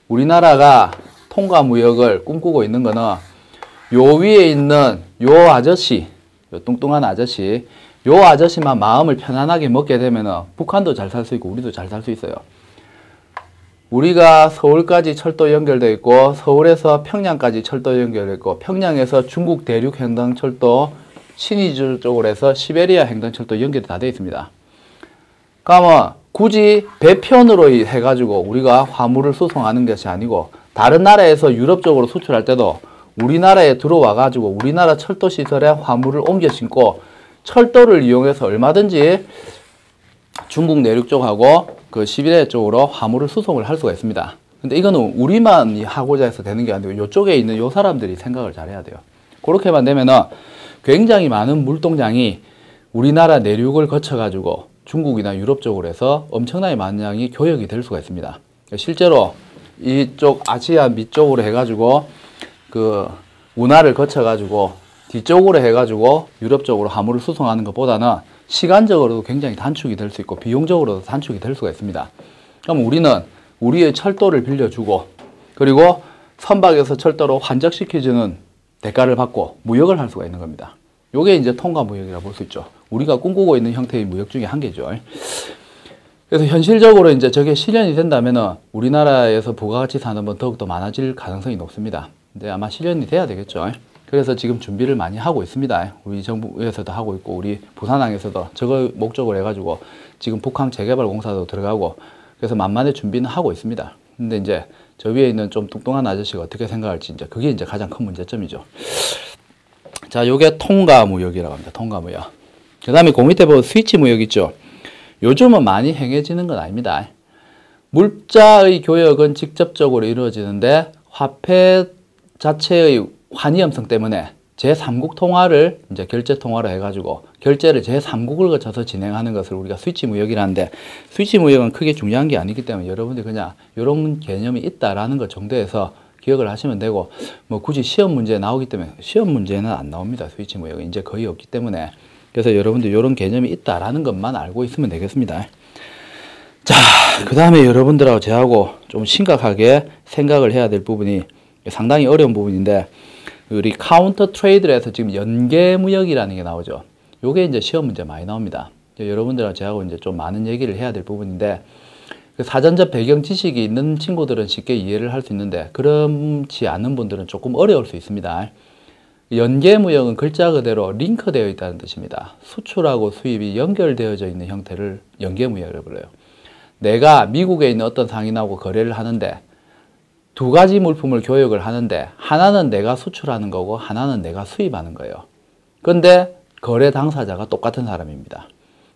우리나라가 통과무역을 꿈꾸고 있는 거는 요 위에 있는 요 아저씨, 요 뚱뚱한 아저씨, 요 아저씨만 마음을 편안하게 먹게 되면은 북한도 잘 살 수 있고 우리도 잘 살 수 있어요. 우리가 서울까지 철도 연결되어 있고 서울에서 평양까지 철도 연결되어 있고 평양에서 중국 대륙 횡단철도 신의주 쪽으로 해서 시베리아 횡단철도 연결이 다 되어 있습니다. 그러면 굳이 배편으로 해가지고 우리가 화물을 수송하는 것이 아니고 다른 나라에서 유럽 쪽으로 수출할 때도 우리나라에 들어와가지고 우리나라 철도 시설에 화물을 옮겨 신고 철도를 이용해서 얼마든지 중국 내륙 쪽하고 그 시베리아 쪽으로 화물을 수송을 할 수가 있습니다. 근데 이거는 우리만 하고자 해서 되는 게 아니고 이쪽에 있는 요 사람들이 생각을 잘 해야 돼요. 그렇게만 되면은 굉장히 많은 물동량이 우리나라 내륙을 거쳐가지고 중국이나 유럽 쪽으로 해서 엄청나게 많은 양이 교역이 될 수가 있습니다. 실제로 이쪽 아시아 밑쪽으로 해가지고 그 운하를 거쳐가지고 뒤쪽으로 해가지고 유럽 쪽으로 화물을 수송하는 것보다는 시간적으로도 굉장히 단축이 될 수 있고 비용적으로도 단축이 될 수가 있습니다. 그럼 우리는 우리의 철도를 빌려주고 그리고 선박에서 철도로 환적시켜주는 대가를 받고 무역을 할 수가 있는 겁니다. 요게 이제 통과무역이라고 볼 수 있죠. 우리가 꿈꾸고 있는 형태의 무역 중에 한 개죠. 그래서 현실적으로 이제 저게 실현이 된다면은 우리나라에서 부가가치 산업은 더욱더 많아질 가능성이 높습니다. 근데 아마 실현이 돼야 되겠죠. 그래서 지금 준비를 많이 하고 있습니다. 우리 정부에서도 하고 있고 우리 부산항에서도 저거 목적으로 해가지고 지금 북항 재개발 공사도 들어가고 그래서 만만의 준비는 하고 있습니다. 근데 이제 저 위에 있는 좀 뚱뚱한 아저씨가 어떻게 생각할지 이제 그게 이제 가장 큰 문제점이죠. 자, 요게 통과무역이라고 합니다. 통과무역. 그 다음에 그 밑에 보면 스위치무역 있죠. 요즘은 많이 행해지는 건 아닙니다. 물자의 교역은 직접적으로 이루어지는데 화폐 자체의 환위험성 때문에 제3국 통화를 이제 결제 통화로 해가지고 결제를 제3국을 거쳐서 진행하는 것을 우리가 스위치 무역이라는데 스위치 무역은 크게 중요한 게 아니기 때문에 여러분들이 그냥 이런 개념이 있다라는 것 정도에서 기억을 하시면 되고 뭐 굳이 시험 문제 나오기 때문에 시험 문제는 안 나옵니다. 스위치 무역은 이제 거의 없기 때문에 그래서 여러분들 이런 개념이 있다라는 것만 알고 있으면 되겠습니다. 자, 그 다음에 여러분들하고 저하고 좀 심각하게 생각을 해야 될 부분이 상당히 어려운 부분인데 우리 카운터 트레이드에서 지금 연계무역이라는 게 나오죠. 요게 이제 시험 문제 많이 나옵니다. 여러분들하고 저하고 이제 좀 많은 얘기를 해야 될 부분인데 그 사전적 배경 지식이 있는 친구들은 쉽게 이해를 할 수 있는데 그렇지 않은 분들은 조금 어려울 수 있습니다. 연계무역은 글자 그대로 링크되어 있다는 뜻입니다. 수출하고 수입이 연결되어져 있는 형태를 연계무역이라고 불러요. 내가 미국에 있는 어떤 상인하고 거래를 하는데 두 가지 물품을 교역을 하는데 하나는 내가 수출하는 거고 하나는 내가 수입하는 거예요. 그런데 거래 당사자가 똑같은 사람입니다.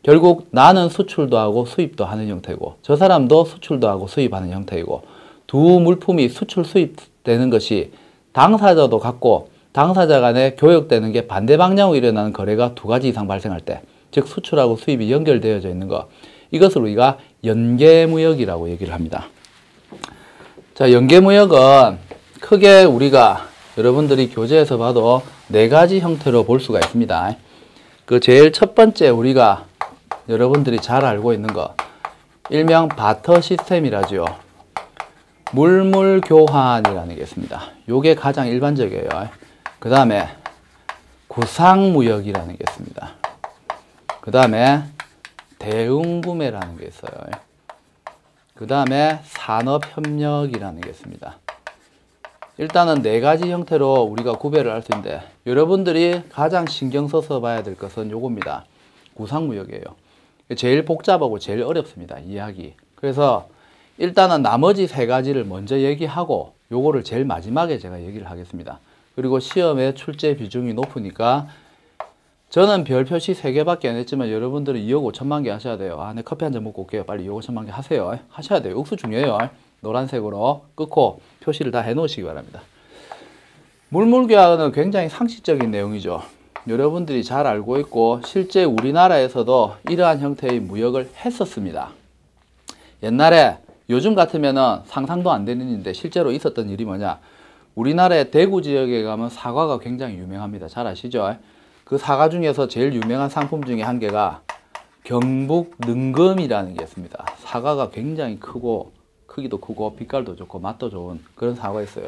결국 나는 수출도 하고 수입도 하는 형태고 저 사람도 수출도 하고 수입하는 형태이고 두 물품이 수출 수입되는 것이 당사자도 같고 당사자 간에 교역되는 게 반대 방향으로 일어나는 거래가 두 가지 이상 발생할 때 즉 수출하고 수입이 연결되어져 있는 것 이것을 우리가 연계무역이라고 얘기를 합니다. 자, 연계무역은 크게 우리가 여러분들이 교재에서 봐도 네 가지 형태로 볼 수가 있습니다. 그 제일 첫 번째 우리가 여러분들이 잘 알고 있는 거 일명 바터 시스템이라죠. 물물교환이라는 게 있습니다. 요게 가장 일반적이에요. 그 다음에 구상무역이라는 게 있습니다. 그 다음에 대응구매라는 게 있어요. 그 다음에 산업협력이라는 게 있습니다. 일단은 네 가지 형태로 우리가 구별을 할 수 있는데 여러분들이 가장 신경 써서 봐야 될 것은 요겁니다. 구상무역이에요. 제일 복잡하고 제일 어렵습니다. 이해하기. 그래서 일단은 나머지 세 가지를 먼저 얘기하고 요거를 제일 마지막에 제가 얘기를 하겠습니다. 그리고 시험에 출제 비중이 높으니까 저는 별 표시 3개밖에 안 했지만 여러분들은 2억 5천만 개 하셔야 돼요. 아, 내 커피 한 잔 먹고 올게요. 빨리 2억 5천만 개 하세요. 하셔야 돼요. 억수 중요해요. 노란색으로 끊고 표시를 다 해놓으시기 바랍니다. 물물교환은 굉장히 상식적인 내용이죠. 여러분들이 잘 알고 있고 실제 우리나라에서도 이러한 형태의 무역을 했었습니다. 옛날에 요즘 같으면은 상상도 안 되는 일인데 실제로 있었던 일이 뭐냐. 우리나라의 대구 지역에 가면 사과가 굉장히 유명합니다. 잘 아시죠? 그 사과 중에서 제일 유명한 상품 중에 한 개가 경북 능금이라는 게 있습니다. 사과가 굉장히 크고 크기도 크고 빛깔도 좋고 맛도 좋은 그런 사과가 있어요.